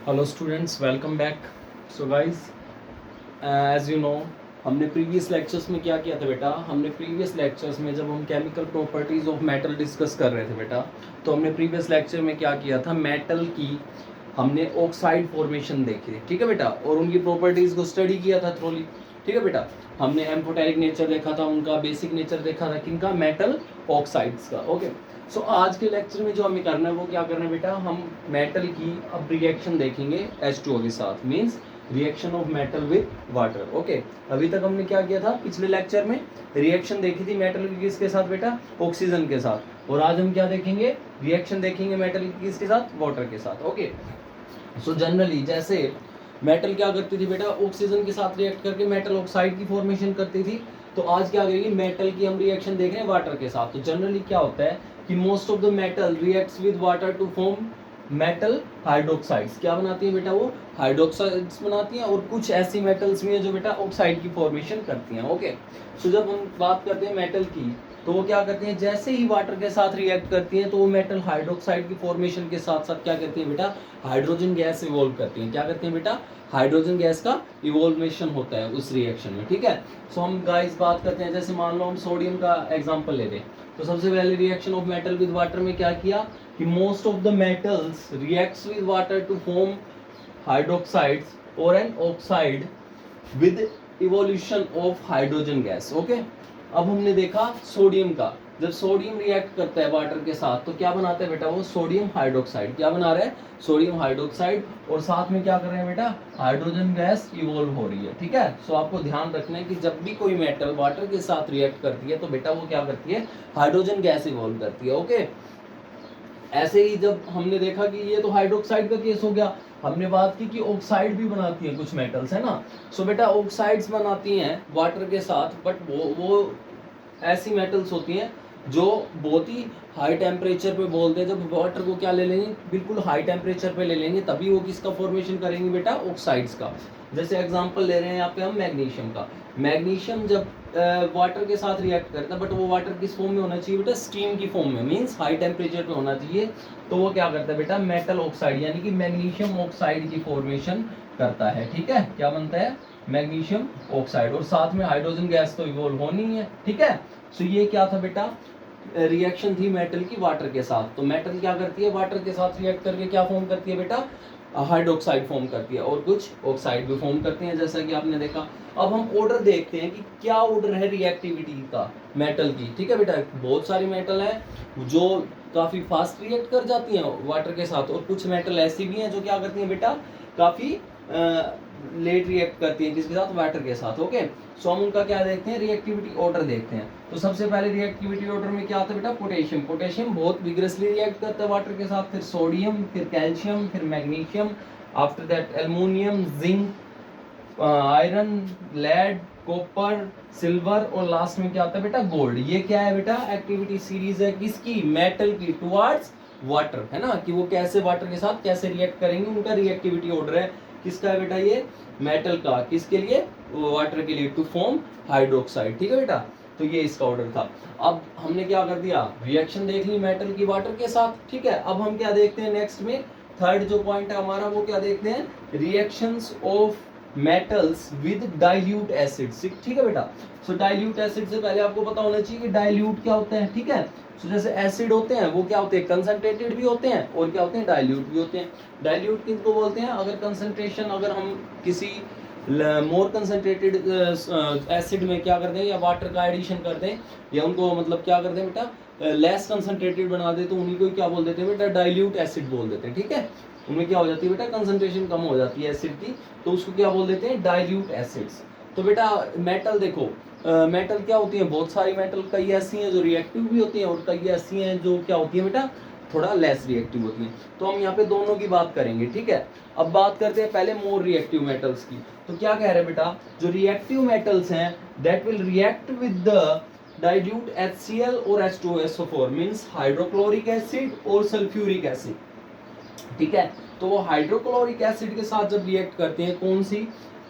Hello students, welcome back. So guys, as you know, हमने previous lectures में क्या किया था बेटा। हमने प्रीवियस लेक्चर्स में जब हम chemical properties of metal discuss कर रहे थे बेटा, तो हमने प्रीवियस लेक्चर में क्या किया था, मेटल की हमने ऑक्साइड फॉर्मेशन देखी थी, ठीक है बेटा, और उनकी प्रॉपर्टीज़ को स्टडी किया था थ्रोली, ठीक है बेटा। हमने एम्फोटेरिक नेचर देखा था, उनका बेसिक नेचर देखा था, किनका, मेटल ऑक्साइड्स का। ओके, सो आज के लेक्चर में जो हमें करना है वो क्या करना है बेटा, हम मेटल की अब रिएक्शन देखेंगे H2O के साथ, means reaction of metal with water. Okay, अभी तक हमने क्या किया था, पिछले लेक्चर में रिएक्शन देखी थी मेटल की किसके साथ बेटा, ऑक्सीजन के साथ, और आज हम क्या देखेंगे, रिएक्शन देखेंगे मेटल की किसके साथ, वाटर के साथ। ओके, सो जनरली जैसे मेटल क्या करती थी बेटा, ऑक्सीजन के साथ रिएक्ट करके मेटल ऑक्साइड की फॉर्मेशन करती थी, तो आज क्या करेगी, मेटल की हम रिएक्शन देख रहे हैं वाटर के साथ। तो जनरली क्या होता है कि most of the metal reacts with water to form metal hydroxides. क्या बनाती है बेटा, वो हाइड्रोक्साइड्स बनाती हैं, और कुछ ऐसी मेटल्स भी हैं जो बेटा ऑक्साइड की फॉर्मेशन करती हैं। ओके, सो जब हम बात करते हैं मेटल की, तो वो क्या करती हैं, जैसे ही वाटर के साथ रिएक्ट करती हैं तो वो मेटल हाइड्रोक्साइड की फॉर्मेशन के साथ साथ क्या करती हैं बेटा, हाइड्रोजन गैस इवॉल्व करती हैं। क्या करती हैं बेटा, हाइड्रोजन गैस का इवोल्वेशन होता है उस रिएक्शन में, ठीक है। सो हम गाइस बात करते हैं, जैसे मान लो हम सोडियम का एग्जांपल ले लें, तो सबसे पहले reaction of metal with water में क्या किया कि most of the metals reacts with water to form hydroxides और an oxide with evolution of hydrogen gas. Okay, अब हमने देखा सोडियम का, जब सोडियम रिएक्ट करता है वाटर के साथ तो क्या बनाता है बेटा, वो सोडियम हाइड्रोक्साइड। क्या बना रहा है, सोडियम हाइड्रोक्साइड, और साथ में क्या कर रहे हैं बेटा, हाइड्रोजन गैस इवोल्व हो रही है, ठीक है। सो आपको ध्यान रखना है कि जब भी कोई मेटल वाटर के साथ रिएक्ट करती है तो बेटा वो क्या करती है, हाइड्रोजन गैस इवोल्व करती है। ओके, ऐसे ही जब हमने देखा कि ये तो हाइड्रोक्साइड का केस हो गया, हमने बात की कि ऑक्साइड भी बनाती है कुछ मेटल्स, है ना। सो बेटा ऑक्साइड्स बनाती हैं वाटर के साथ, बट वो ऐसी मेटल्स होती हैं जो बहुत ही हाई टेम्परेचर पे बोलते हैं, जब वाटर को क्या ले लेंगे, बिल्कुल हाई टेम्परेचर पे ले लेंगे, तभी वो किसका फॉर्मेशन करेंगे बेटा, ऑक्साइड्स का। जैसे एग्जांपल ले रहे हैं यहाँ पे हम मैग्नीशियम का। मैग्नीशियम जब वाटर के साथ रिएक्ट करता है, बट वो वाटर किस फॉर्म में होना चाहिए बेटा, स्टीम की फॉर्म में, मींस हाई टेम्परेचर पे होना चाहिए, तो वो क्या करता है बेटा, मेटल ऑक्साइड यानी कि मैग्नीशियम ऑक्साइड की फॉर्मेशन करता है, ठीक है। क्या बनता है, मैग्नीशियम ऑक्साइड, और साथ में हाइड्रोजन गैस तो इवॉल्व होनी है, ठीक है। सो ये क्या था बेटा, रिएक्शन थी मेटल की वाटर के साथ। तो मेटल क्या करती है, वाटर के साथ रिएक्ट करके क्या फॉर्म करती है बेटा, हाइड्रोक्साइड फॉर्म करती है, और कुछ ऑक्साइड भी फॉर्म करती हैं, जैसा कि आपने देखा। अब हम ऑर्डर देखते हैं कि क्या ऑर्डर है रिएक्टिविटी का मेटल की, ठीक है बेटा। बहुत सारी मेटल है जो काफ़ी फास्ट रिएक्ट कर जाती हैं वाटर के साथ, और कुछ मेटल ऐसी भी हैं जो क्या करती हैं बेटा, काफ़ी लेट रिएक्ट करती हैं किसके साथ, वाटर के साथ। ओके, सो हम उनका क्या देखते हैं, रिएक्टिविटी ऑर्डर देखते हैं। तो सबसे पहले रिएक्टिविटी ऑर्डर में क्या आता है बेटा, पोटेशियम। पोटेशियम बहुत विग्रसली रिएक्ट करता है वाटर के साथ, फिर सोडियम, फिर कैल्शियम, फिर magnesium, after that aluminium, zinc, iron, lead, copper, silver, और लास्ट में क्या आता है बेटा, गोल्ड। ये क्या है बेटा, एक्टिविटी सीरीज है किसकी, मेटल की, टुवर्ड्स वाटर, है ना, कि वो कैसे वाटर के साथ कैसे रिएक्ट करेंगे, उनका रिएक्टिविटी ऑर्डर है। किसका है बेटा, ये मेटल का, किसके लिए, वाटर के लिए, टू फॉर्म हाइड्रोक्साइड, ठीक है बेटा। तो ये इसका ऑर्डर था। अब हमने क्या कर दिया, रिएक्शन देख ली मेटल की वाटर के साथ, ठीक है। अब हम क्या देखते हैं नेक्स्ट में, थर्ड जो पॉइंट है हमारा, वो क्या देखते हैं, reactions of metals with dilute acids, ठीक है बेटा। सो डाइल्यूट एसिड से पहले आपको पता होना चाहिए कि डाइल्यूट क्या होते हैं, ठीक है। सो जैसे एसिड होते हैं वो क्या होते हैं, कंसंट्रेटेड भी होते हैं, और क्या होते हैं, डाइल्यूट भी होते हैं। डाइल्यूट किनको बोलते हैं, अगर कंसंट्रेशन, अगर हम किसी मोर कंसंट्रेटेड एसिड में क्या कर दें, या वाटर का एडिशन कर दें, या उनको मतलब क्या कर दें बेटा, लेस कंसंट्रेटेड बना दे, तो उन्हीं को क्या बोल देते हैं बेटा, डाइल्यूट एसिड बोल देते हैं, ठीक है। उनमें क्या हो जाती है बेटा, कंसंट्रेशन कम हो जाती है एसिड की, तो उसको क्या बोल देते हैं, डाइल्यूट एसिड्स। तो बेटा मेटल देखो, मेटल क्या होती है, बहुत सारी मेटल, कई ऐसी हैं जो रिएक्टिव भी होती हैं, और कई ऐसी हैं जो क्या होती है बेटा, थोड़ा लेस रिएक्टिव होती हैं। तो हम यहाँ पे दोनों की बात करेंगे, ठीक है। अब बात करते हैं पहले मोर रिएक्टिव मेटल्स की। तो क्या कह रहे हैं बेटा, जो रिएक्टिव मेटल्स हैं that will react with the dilute HCl और H2SO4, मींस हाइड्रोक्लोरिक एसिड और सल्फ्यूरिक एसिड, ठीक है। तो वो हाइड्रोक्लोरिक एसिड के साथ जब रिएक्ट करते हैं, कौन सी,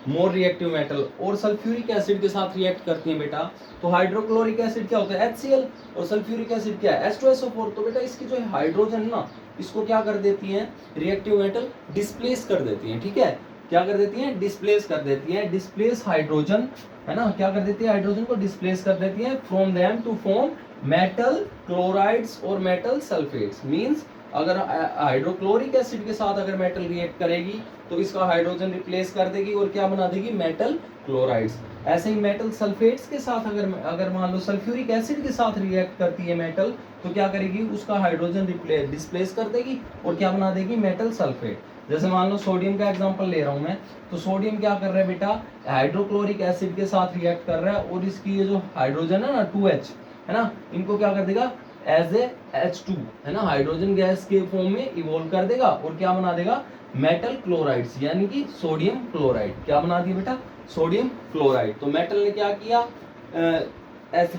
मोर रिएक्टिव मेटल, और सल्फ्यूरिक एसिड के साथ रिएक्ट करती हैं बेटा, तो हाइड्रोक्लोरिक एसिड क्या होता है, HCl, और सल्फ्यूरिक एसिड क्या है, H2SO4। तो बेटा इसकी जो हाइड्रोजन ना, इसको क्या कर देती हैं, रिएक्टिव मेटल डिस्प्लेस कर देती हैं, ठीक है, क्या कर देती हैं, डिस्प्लेस कर देती हैं, डिस्प्लेस हाइड्रोजन, है ना, क्या कर देती है, हाइड्रोजन को डिस्प्लेस कर देती है from them to form metal chlorides और मेटल सल्फेट्स। मींस अगर हाइड्रोक्लोरिक एसिड के साथ अगर मेटल रिएक्ट करेगी तो इसका हाइड्रोजन रिप्लेस कर देगी और क्या बना देगी, मेटल क्लोराइड्स। ऐसे ही मेटल सल्फेट्स के साथ अगर मान लो सल्फ्यूरिक एसिड के साथ रिएक्ट करती है मेटल, तो क्या करेगी, उसका हाइड्रोजन डिस्प्लेस कर देगी और क्या बना देगी, मेटल सल्फेट। जैसे मान लो सोडियम का एग्जांपल ले रहा हूं मैं, तो सोडियम क्या कर रहा है बेटा, हाइड्रोक्लोरिक एसिड के साथ रिएक्ट कर रहा है और इसकी ये जो हाइड्रोजन है ना 2H, है ना, इनको क्या कर देगा एज ए H2, है ना, हाइड्रोजन गैस के फॉर्म में इवोल्व कर देगा और क्या बना देगा, मेटल क्लोराइड्स, यानी कि सोडियम क्लोराइड। क्या बना दिया बेटा, सोडियम क्लोराइड। तो मेटल ने क्या किया,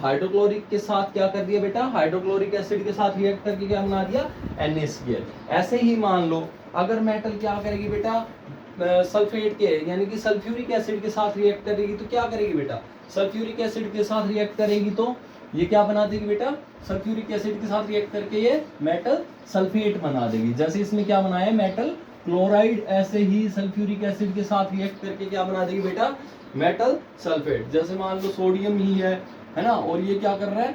हाइड्रोक्लोरिक के साथ क्या कर दिया बेटा, हाइड्रोक्लोरिक एसिड के साथ रिएक्ट करके क्या बना दिया, NaCl। ऐसे ही मान लो अगर मेटल क्या करेगी बेटा, सल्फेट के यानी कि सल्फ्यूरिक एसिड के साथ रिएक्ट करेगी, तो क्या करेगी बेटा, सल्फ्यूरिक एसिड के साथ रिएक्ट करेगी तो ये क्या बना देगी बेटा, सल्फ्यूरिक एसिड के साथ रिएक्ट करके ये मेटल सल्फेट बना देगी। जैसे इसमें क्या बनाया, मेटल क्लोराइड, ऐसे ही सल्फ्यूरिक एसिड के साथ रिएक्ट करके क्या बना देगी बेटा, मेटल सल्फेट। जैसे मान लो सोडियम ही है ना, और ये क्या कर रहा है,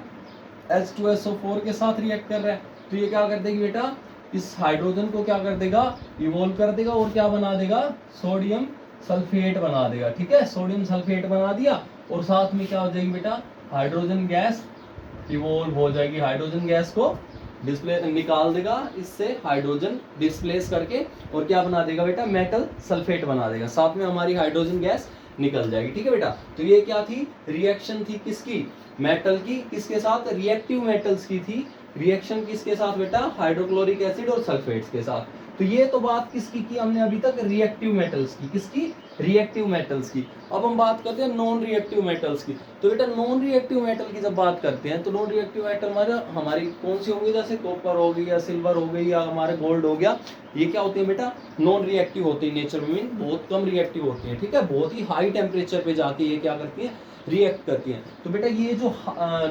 H2SO4 के साथ रिएक्ट कर रहा है, तो ये क्या कर देगी बेटा, इस हाइड्रोजन को क्या कर देगा, इवोल्व कर देगा और क्या बना देगा, सोडियम सल्फेट बना देगा, ठीक है, सोडियम सल्फेट बना दिया और साथ में क्या हो जाएगी बेटा, हाइड्रोजन गैस इवोल्व हो जाएगी, हाइड्रोजन गैस को डिस्प्ले निकाल देगा इससे, हाइड्रोजन डिस्प्लेस करके और क्या बना देगा बेटा, मेटल सल्फेट बना देगा, साथ में हमारी हाइड्रोजन गैस निकल जाएगी, ठीक है बेटा। तो ये क्या थी, रिएक्शन थी किसकी, मेटल की, किसके साथ, रिएक्टिव मेटल्स की थी। रिएक्शन किसके साथ बेटा, हाइड्रोक्लोरिक एसिड और सल्फेट्स के साथ। तो ये तो बात किसकी की हमने अभी तक, रिएक्टिव मेटल्स की, किसकी, रिएक्टिव मेटल्स की। अब हम बात करते हैं नॉन रिएक्टिव मेटल्स की। तो बेटा नॉन रिएक्टिव मेटल की जब बात करते हैं तो नॉन रिएक्टिव मेटल हमारी कौन सी होंगी, जैसे कॉपर हो गई या सिल्वर हो गई या हमारे गोल्ड हो गया, ये क्या होती है बेटा, नॉन रिएक्टिव होती है नेचर में, बहुत कम रिएक्टिव होती है, ठीक है, बहुत ही हाई टेम्परेचर पे जाके ये क्या करती है, रिएक्ट करती हैं। तो बेटा ये जो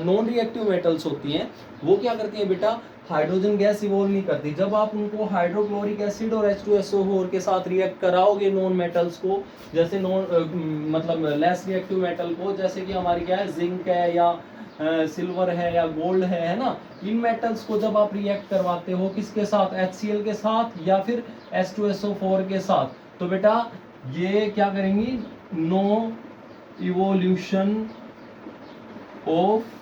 नॉन रिएक्टिव मेटल्स होती हैं वो क्या करती हैं बेटा, हाइड्रोजन गैस इवोल्व नहीं करती। जब आप उनको हाइड्रोक्लोरिक एसिड और H2SO4 के साथ रिएक्ट कराओगे नॉन मेटल्स को, जैसे मतलब लेस रिएक्टिव मेटल को, जैसे कि हमारी क्या है, जिंक है या सिल्वर है या गोल्ड है ना, इन मेटल्स को जब आप रिएक्ट करवाते हो किसके साथ, HCl के साथ या फिर H2SO4 के साथ, तो बेटा ये क्या करेंगी, no evolution of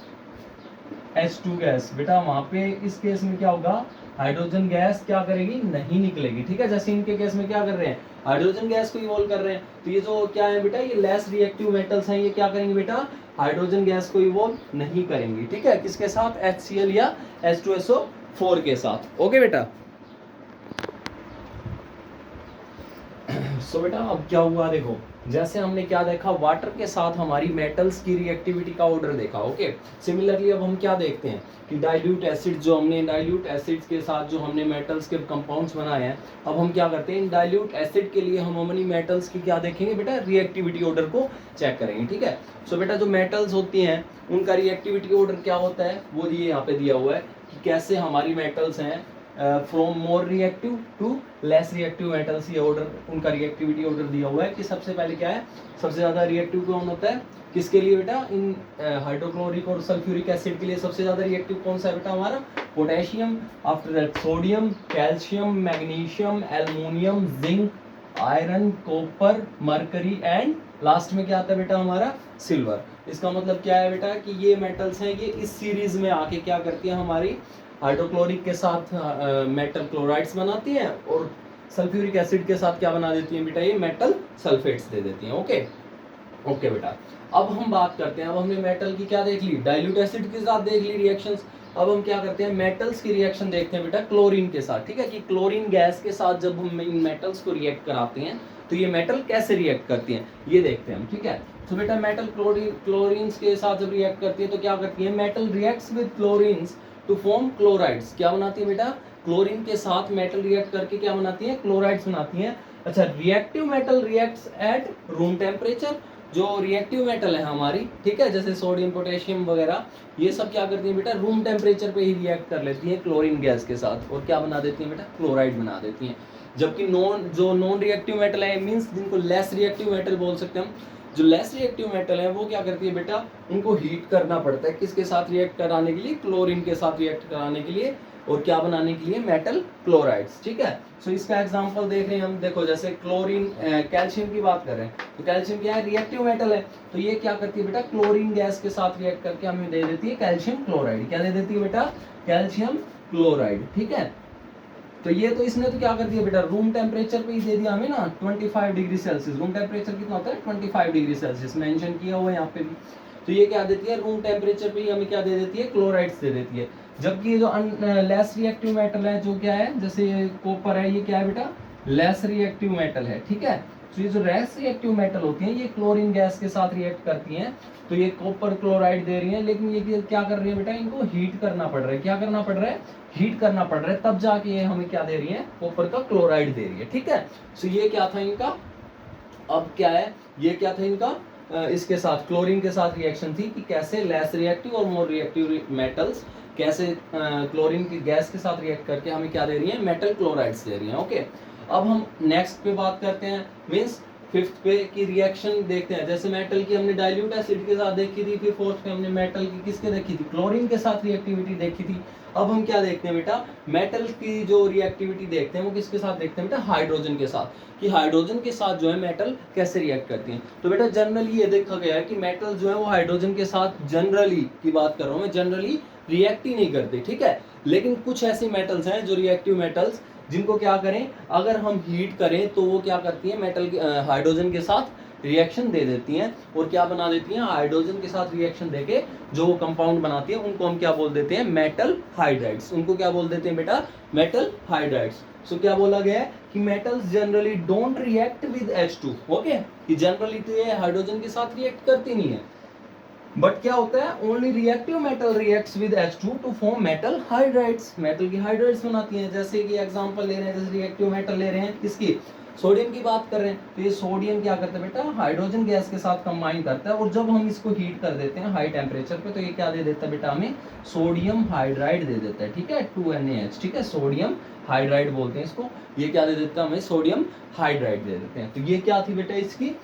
H2 gas. बेटा वहां पे इस केस में क्या होगा, हाइड्रोजन गैस क्या करेगी, नहीं निकलेगी, ठीक है। जैसे इनके केस में क्या कर रहे हैं, हाइड्रोजन गैस को इवोल्व कर रहे हैं, तो ये जो क्या है बेटा, ये लेस रिएक्टिव मेटल्स हैं, ये क्या करेंगे बेटा, हाइड्रोजन गैस को इवोल्व नहीं करेंगी, ठीक है, किसके साथ, HCl या H2SO4 के साथ। ओके बेटा। सो बेटा अब क्या हुआ, देखो जैसे हमने क्या देखा, वाटर के साथ हमारी मेटल्स की रिएक्टिविटी का ऑर्डर देखा, ओके। सिमिलरली अब हम क्या देखते हैं कि डाइल्यूट एसिड, जो हमने डाइल्यूट एसिड्स के साथ जो हमने मेटल्स के कंपाउंड्स बनाए हैं, अब हम क्या करते हैं, डाइल्यूट एसिड के लिए हम अपनी मेटल्स की क्या देखेंगे बेटा, रिएक्टिविटी ऑर्डर को चेक करेंगे, ठीक है। सो बेटा जो मेटल्स होती हैं उनका रिएक्टिविटी ऑर्डर क्या होता है, वो ये यहाँ पे दिया हुआ है कि कैसे हमारी मेटल्स हैं from more reactive to less reactive metals, ये ऑर्डर उनका रिएक्टिविटी ऑर्डर दिया हुआ है कि सबसे पहले क्या है, सबसे ज़्यादा रिएक्टिव कौन होता है, किसके लिए बेटा, इन हाइड्रोक्लोरिक और सल्फ्यूरिक एसिड के लिए सबसे ज़्यादा रिएक्टिव कौन सा है बेटा, हमारा potassium, after that sodium, calcium, magnesium, aluminium, zinc, iron, copper, mercury and last में क्या आता है बेटा, हमारा सिल्वर। इसका मतलब क्या है बेटा कि ये मेटल्स हैं, ये इस सीरीज में आके क्या करती है, हमारी हाइड्रोक्लोरिक के साथ मेटल क्लोराइड्स बनाती हैं और सल्फ्यूरिक एसिड के साथ क्या बना देती हैं बेटा, ये मेटल सल्फेट्स दे देती हैं, ओके। ओके बेटा, अब हम बात करते हैं, अब हमने मेटल की क्या देख ली, डाइल्यूट एसिड के साथ देख ली रिएक्शंस। अब हम क्या करते हैं, मेटल्स की रिएक्शन देखते हैं बेटा क्लोरीन के साथ, ठीक है, कि क्लोरीन गैस के साथ जब हम इन मेटल्स को रिएक्ट कराते हैं तो ये मेटल कैसे रिएक्ट करती हैं, ये देखते हैं हम, ठीक है। तो बेटा मेटल क्लोरीन के साथ जब रिएक्ट करती है तो क्या करती है, metal reacts with chlorines to form chlorides. क्या बनाती है बेटा, क्लोरीन के साथ मेटल रिएक्ट करके क्या बनाती है, क्लोराइड्स बनाती हैं। अच्छा, reactive metal reacts at room temperature जो रिएक्टिव मेटल है हमारी, ठीक है, जैसे सोडियम पोटेशियम वगैरह, ये सब क्या करती हैं बेटा, रूम टेम्परेचर पे ही रिएक्ट कर लेती हैं क्लोरीन गैस के साथ, और क्या बना देती हैं बेटा, क्लोराइड बना देती हैं। जबकि नॉन रिएक्टिव मेटल है, मीन्स जिनको लेस रिएक्टिव मेटल बोल सकते हैं हम, जो लेस रिएक्टिव मेटल है वो क्या करती है बेटा, उनको हीट करना पड़ता है किसके साथ रिएक्ट कराने के लिए, क्लोरीन के साथ रिएक्ट कराने के लिए, और क्या बनाने के लिए, मेटल क्लोराइड्स, ठीक है। सो इसका एग्जांपल देख रहे हैं हम, देखो जैसे क्लोरीन, कैल्शियम की बात कर रहे हैं, तो कैल्शियम क्या है, रिएक्टिव मेटल है, तो ये क्या करती है बेटा, क्लोरीन गैस के साथ रिएक्ट करके हमें दे देती है कैल्शियम क्लोराइड। क्या दे देती है बेटा, कैल्शियम क्लोराइड, ठीक है। तो ये तो इसने तो क्या कर दिया बेटा, रूम टेम्परेचर पे ही दे दिया हमें ना, 25 डिग्री सेल्सियस। रूम टेम्परेचर कितना होता है, 25 डिग्री सेल्सियस मेंशन किया हुआ है यहाँ पे भी। तो ये क्या देती है, रूम टेम्परेचर पे ही हमें क्या दे देती है, क्लोराइड्स दे देती है। जबकि ये जो लेस रिएक्टिव मेटल है, जो क्या है, जैसे कॉपर है, ये क्या है बेटा, लेस रिएक्टिव मेटल है, ठीक है। तो ये जो लेस रिएक्टिव मेटल होती हैं, ये क्लोरीन गैस के साथ रिएक्ट करती हैं, तो ये कॉपर क्लोराइड दे रही है, लेकिन ये क्या कर रही है बेटा, इनको हीट करना पड़ रहा है। क्या करना पड़ रहा है, हीट करना पड़ रहा है, तब जाके ये हमें क्या दे रही है, कॉपर का क्लोराइड दे रही है, ठीक है। सो ये क्या था इनका, अब क्या है, ये क्या था इनका, इसके साथ क्लोरीन के साथ रिएक्शन थी कि कैसे लेस रिएक्टिव और मोर रिएक्टिव मेटल्स कैसे क्लोरीन की गैस के साथ रिएक्ट करके हमें क्या दे रही है, मेटल क्लोराइड्स दे रही हैं, ओके। अब हम नेक्स्ट पे बात करते हैं, मींस फिफ्थ पे की रिएक्शन देखते हैं। जैसे मेटल की हमने डाइल्यूट एसिड के साथ देखी थी, फिर फोर्थ पे हमने मेटल की किसके देखी थी, क्लोरीन के साथ रिएक्टिविटी देखी थी। अब हम क्या देखते हैं बेटा, मेटल की जो रिएक्टिविटी देखते हैं वो किसके साथ देखते हैं बेटा, हाइड्रोजन के साथ, कि हाइड्रोजन के साथ जो है मेटल कैसे रिएक्ट करती हैं। तो बेटा जनरली ये देखा गया है कि मेटल जो है वो हाइड्रोजन के साथ, जनरली की बात कर रहा हूँ मैं, जनरली रिएक्ट ही नहीं करते, ठीक है। लेकिन कुछ ऐसी मेटल्स हैं जो रिएक्टिव मेटल्स, जिनको क्या करें, अगर हम हीट करें तो वो क्या करती है, मेटल हाइड्रोजन के साथ रिएक्शन दे देती हैं, और क्या बना देती हैं, हाइड्रोजन के साथ रिएक्शन देके जो वो कंपाउंड बनाती है उनको हम क्या बोल देते हैं, मेटल हाइड्राइड्स। उनको क्या बोल देते हैं बेटा, मेटल हाइड्राइड्स। सो क्या बोला गया है कि metals generally don't react with H2, okay, कि जनरली तो ये हाइड्रोजन के साथ रिएक्ट करती नहीं है, बट क्या होता है, only reactive metal reacts with H2 to form metal hydrides, metal की हाइड्राइड्स बनाती हैं। जैसे कि एग्जांपल ले रहे हैं, जैसे रिएक्टिव मेटल ले रहे हैं किसकी, सोडियम की बात कर रहे हैं, तो ये सोडियम क्या करता है बेटा, हाइड्रोजन गैस के साथ कंबाइन करता है, और जब हम इसको हीट कर देते हैं हाई टेम्परेचर पे, तो ये क्या दे देता है बेटा, हमें सोडियम हाइड्राइड दे देता है, ठीक है, 2NaH, ठीक है, सोडियम हाइड्राइड बोलते हैं इसको। ये क्या दे देता है हमें, सोडियम हाइड्राइड दे देते हैं। तो ये क्या थी बेटा, इसकी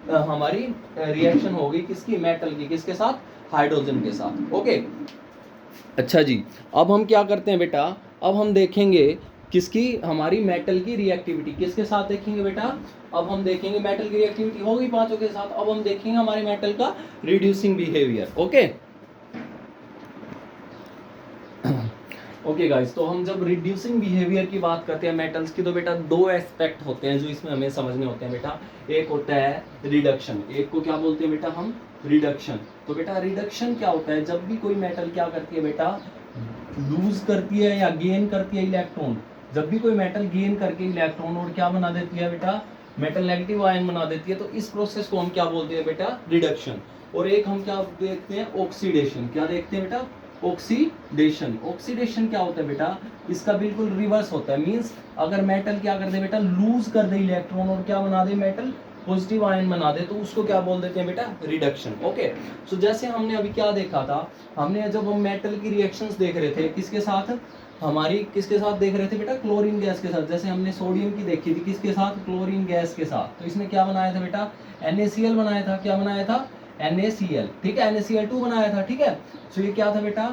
हमारी रिएक्शन हो गई किसकी, मेटल की, किसके साथ, हाइड्रोजन के साथ, ओके। अच्छा जी, अब हम क्या करते हैं बेटा, अब हम देखेंगे किसकी, हमारी मेटल की रिएक्टिविटी किसके साथ देखेंगे बेटा। अब हम देखेंगे मेटल की रिएक्टिविटी हो गई पांचों के साथ, अब हम देखेंगे हमारे मेटल का reducing behaviour, okay. Okay guys, तो हम जब रिड्यूसिंग बिहेवियर की बात करते हैं मेटल्स की, तो बेटा दो एस्पेक्ट होते हैं जो इसमें हमें समझने होते हैं बेटा। एक होता है रिडक्शन, एक को क्या बोलते हैं बेटा हम, रिडक्शन। तो बेटा रिडक्शन क्या होता है, जब भी कोई मेटल क्या करती है बेटा, लूज करती है या गेन करती है इलेक्ट्रॉन, जब भी कोई मेटल गेन करके इलेक्ट्रॉन और क्या बना देती है बेटा, मेटल नेगेटिव आयन बना देती है, तो इस प्रोसेस को हम क्या बोलते हैं बेटा, रिडक्शन। और एक हम क्या देखते हैं, ऑक्सीडेशन। क्या देखते हैं बेटा, ऑक्सीडेशन। ऑक्सीडेशन क्या होता है बेटा, इसका बिल्कुल रिवर्स होता है, मींस अगर मेटल क्या कर दे बेटा, लूज कर दे इलेक्ट्रॉन और क्या बना दे, मेटल पॉजिटिव आयन बना दे, तो उसको क्या बोल देते हैं बेटा, रिडक्शन, ओके। सो जैसे हमने अभी क्या देखा था, हमने जब हम मेटल की रिएक्शंस देख रहे थे किसके साथ, हमारी किसके साथ देख रहे थे बेटा, क्लोरीन गैस के साथ। जैसे हमने सोडियम की देखी थी किसके साथ, क्लोरीन गैस के साथ, तो इसने क्या बनाया था बेटा, NaCl बनाया था। क्या बनाया था, NaCl, ठीक है, NaCl2 बनाया था, ठीक है। सो ये क्या था बेटा,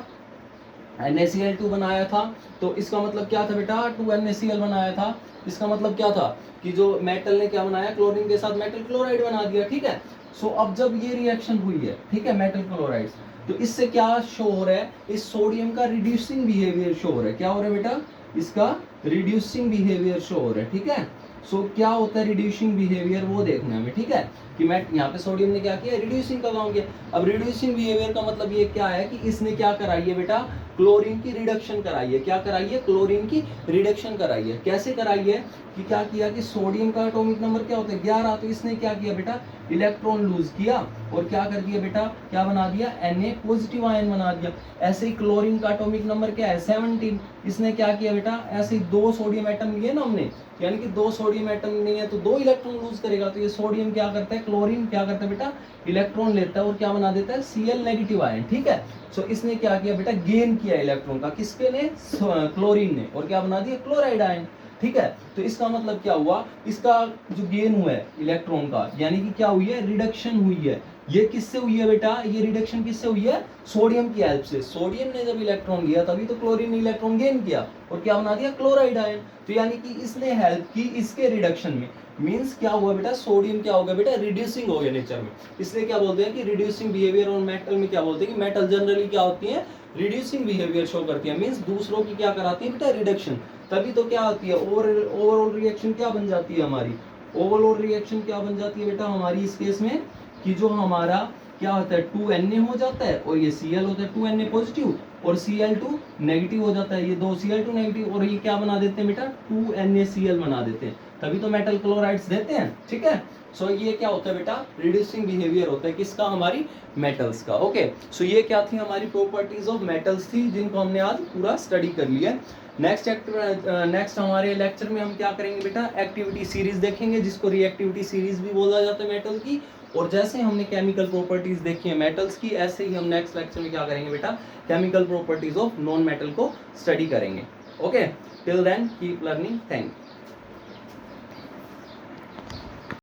NaCl2 बनाया था, तो इसका मतलब क्या था बेटा, 2NaCl बनाया था। इसका मतलब क्या था कि जो मेटल ने क्या बनाया, क्लोरीन के साथ मेटल क्लोराइड बना दिया, ठीक है। सो अब जब ये रिएक्शन हुई है, ठीक है, मेटल क्लोराइड, तो इससे क्या शो हो रहा है, इस सोडियम का रिड्यूसिंग बिहेवियर शो हो रहा है। क्या हो रहा है बेटा, इसका रिड्यूसिंग बिहेवियर शो हो रहा है, ठीक है। सो क्या होता है रिड्यूसिंग बिहेवियर, वो देखना है हमें, ठीक है, कि मैं यहाँ पे सोडियम ने क्या किया, रिड्यूसिंग का काम किया। अब रिड्यूसिंग बिहेवियर का मतलब ये क्या है कि इसने क्या कराई है बेटा, क्लोरीन की रिडक्शन कराई है। क्या कराई है, क्लोरीन की रिडक्शन कराई है। कैसे कराई है कि क्या किया कि सोडियम का एटॉमिक नंबर क्या होता है, 11, तो इसने क्या किया बेटा, इलेक्ट्रॉन लूज किया और क्या कर दिया बेटा, क्या बना दिया, Na पॉजिटिव आयन बना दिया। ऐसे ही क्लोरीन का एटॉमिक नंबर क्या है, 17, इसने क्या किया बेटा, ऐसे ही 2 सोडियम एटम लिए ना हमने, यानी कि 2 सोडियम सोडियम एटम नहीं है तो 2 इलेक्ट्रॉन लूज करेगा। तो ये सोडियम क्या करता है, क्लोरीन क्या करता है बेटा, इलेक्ट्रॉन लेता है और क्या बना देता है, Cl नेगेटिव आयन। ठीक है, सो इसने क्या किया बेटा, गेन किया इलेक्ट्रॉन का, किसके ने, क्लोरीन ने, और क्या बना दिया, क्लोराइड आयन। ठीक है, तो इसका मतलब क्या हुआ, इसका जो गेन हुआ है इलेक्ट्रॉन का, यानी कि क्या हुई है, रिडक्शन हुई है। ये किससे हुई है बेटा, ये रिडक्शन किससे हुई है, सोडियम की हेल्प से। सोडियम ने जब इलेक्ट्रॉन लिया तभी तो क्लोरीन ने इलेक्ट्रॉन गेन किया और क्या बना दिया, क्लोराइड आयन। तो यानी कि इसने हेल्प की इसके रिडक्शन में। मींस क्या हुआ बेटा, सोडियम क्या हो गया बेटा, रिड्यूसिंग हो गया नेचर में। इसलिए क्या बोलते हैं कि रिड्यूसिंग बिहेवियर, और मेटल में क्या बोलते हैं कि मेटल जनरली क्या होती है, रिड्यूसिंग बिहेवियर शो करती है। मींस दूसरों की क्या कराती है बेटा, रिडक्शन। तभी तो क्या होती है, ओवरऑल रिएक्शन क्या बन जाती है हमारी, ओवरऑल रिएक्शन क्या बन जाती है बेटा हमारी इस केस में, कि जो हमारा क्या होता है 2Na हो जाता है और ये Cl होता है 2Na पॉजिटिव और Cl2 नेगेटिव हो जाता है, ये 2 Cl2 नेगेटिव और ये क्या बना देते हैं बेटा 2NaCl बना देते हैं, तभी तो मेटल क्लोराइड्स देते हैं। ठीक है, सो ये क्या होता है बेटा, रिड्यूसिंग बिहेवियर होता है किसका, हमारी मेटल्स का। ओके, सो ये क्या थी हमारी प्रॉपर्टीज ऑफ मेटल्स थी, जिनको हमने आज पूरा स्टडी कर लिया। नेक्स्ट हमारे लेक्चर में हम क्या करेंगे बेटा, एक्टिविटी सीरीज देखेंगे, जिसको रिएक्टिविटी सीरीज भी बोला जाता है मेटल की। और जैसे हमने केमिकल प्रॉपर्टीज देखी है मेटल्स की, ऐसे ही हम नेक्स्ट लेक्चर में क्या करेंगे बेटा, chemical properties of non metal को स्टडी करेंगे। Okay, till then keep learning, thank you.